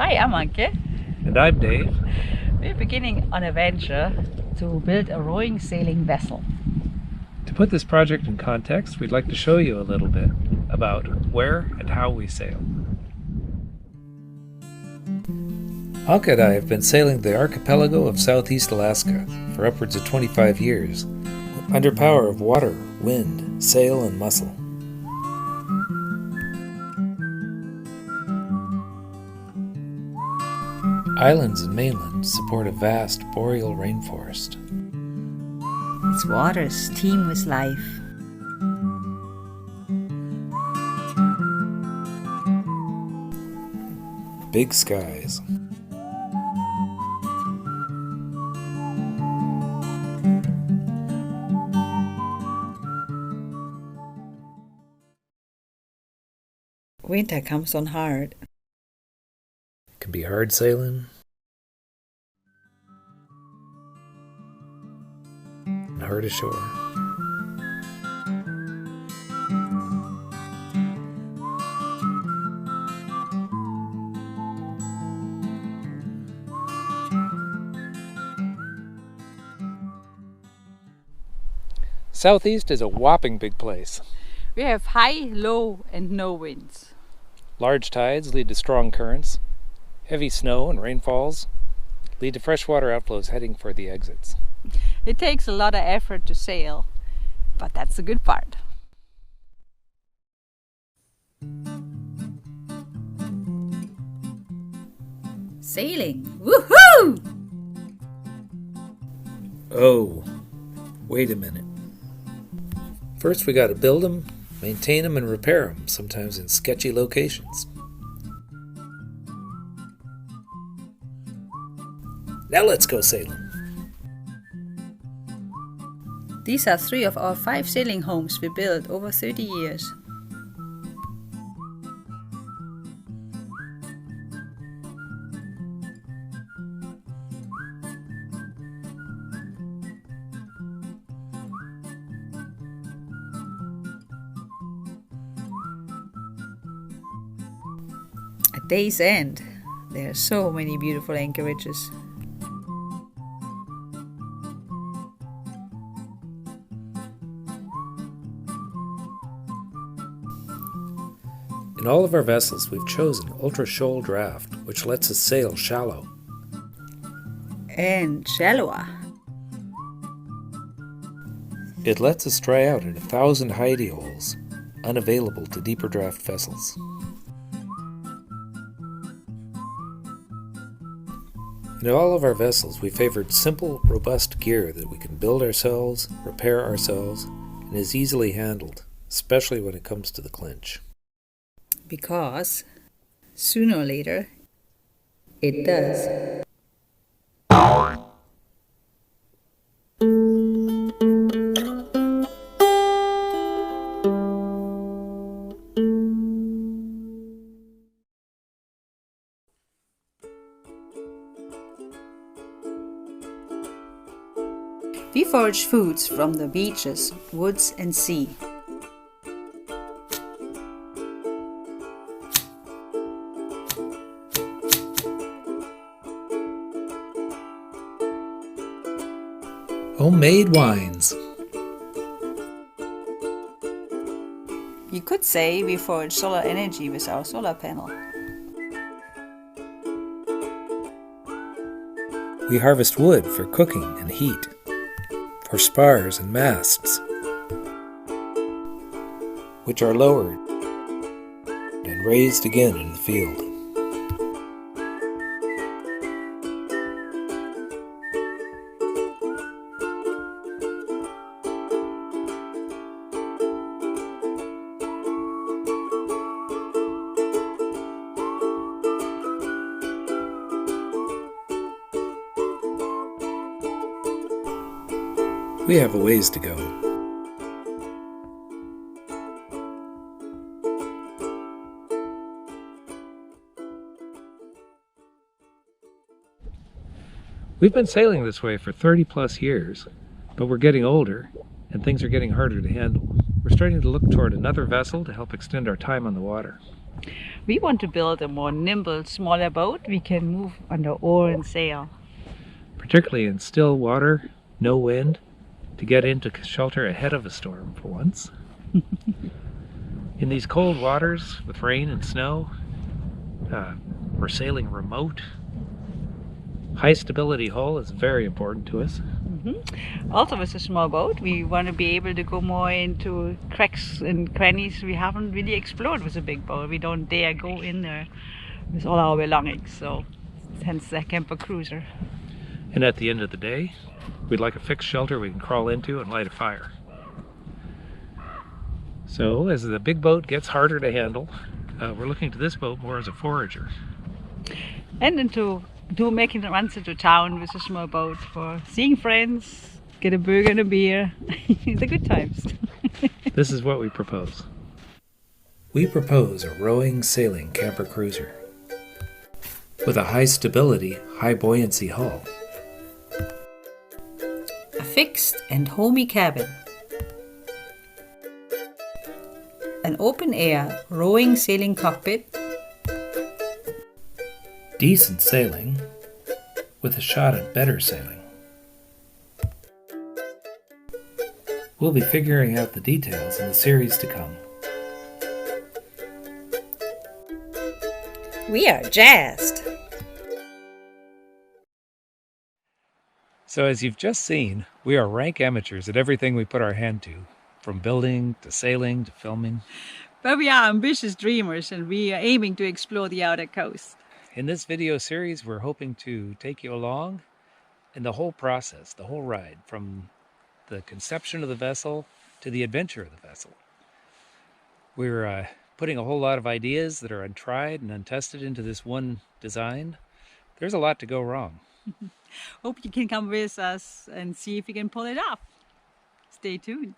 Hi, I'm Anke. And I'm Dave. We're beginning an adventure to build a rowing sailing vessel. To put this project in context, we'd like to show you a little bit about where and how we sail. Anke and I have been sailing the archipelago of Southeast Alaska for upwards of 25 years, under power of water, wind, sail, and muscle. Islands and mainland support a vast boreal rainforest. Its waters teem with life. Big skies. Winter comes on hard. It can be hard sailing and hard ashore. Southeast is a whopping big place. We have high, low, and no winds. Large tides lead to strong currents. Heavy snow and rainfalls lead to freshwater outflows heading for the exits. It takes a lot of effort to sail, but that's the good part. Sailing! Woohoo! Oh, wait a minute. First we gotta build them, maintain them, and repair them, sometimes in sketchy locations. Now let's go sailing. These are 3 of our 5 sailing homes we built over 30 years. At day's end, there are so many beautiful anchorages. In all of our vessels, we've chosen ultra-shoal draft, which lets us sail shallow. And shallower. It lets us try out in 1,000 hidey holes, unavailable to deeper draft vessels. In all of our vessels, we favored simple, robust gear that we can build ourselves, repair ourselves, and is easily handled, especially when it comes to the clinch. Because sooner or later, it does. We forage foods from the beaches, woods, and sea. Homemade wines. You could say we forage solar energy with our solar panel. We harvest wood for cooking and heat, for spars and masts, which are lowered and raised again in the field. We have a ways to go. We've been sailing this way for 30 plus years, but we're getting older and things are getting harder to handle. We're starting to look toward another vessel to help extend our time on the water. We want to build a more nimble, smaller boat we can move under oar and sail. Particularly in still water, no wind, to get into shelter ahead of a storm for once. In these cold waters with rain and snow, we're sailing remote. High stability hull is very important to us. Also, with a small boat, we want to be able to go more into cracks and crannies we haven't really explored with a big boat. We don't dare go in there with all our belongings, so hence the camper cruiser. And at the end of the day, we'd like a fixed shelter we can crawl into and light a fire. So as the big boat gets harder to handle, we're looking to this boat more as a forager. And into making runs into town with a small boat for seeing friends, get a burger and a beer, the good times. This is what we propose. We propose a rowing, sailing camper cruiser with a high stability, high buoyancy hull, A fixed and homey cabin, an open air rowing sailing cockpit, decent sailing with a shot at better sailing. We'll be figuring out the details in the series to come. We are jazzed. So as you've just seen, we are rank amateurs at everything we put our hand to, from building to sailing to filming. But we are ambitious dreamers and we are aiming to explore the outer coast. In this video series, we're hoping to take you along in the whole process, the whole ride, from the conception of the vessel to the adventure of the vessel. We're putting a whole lot of ideas that are untried and untested into this one design. There's a lot to go wrong. Hope you can come with us and see if you can pull it off. Stay tuned.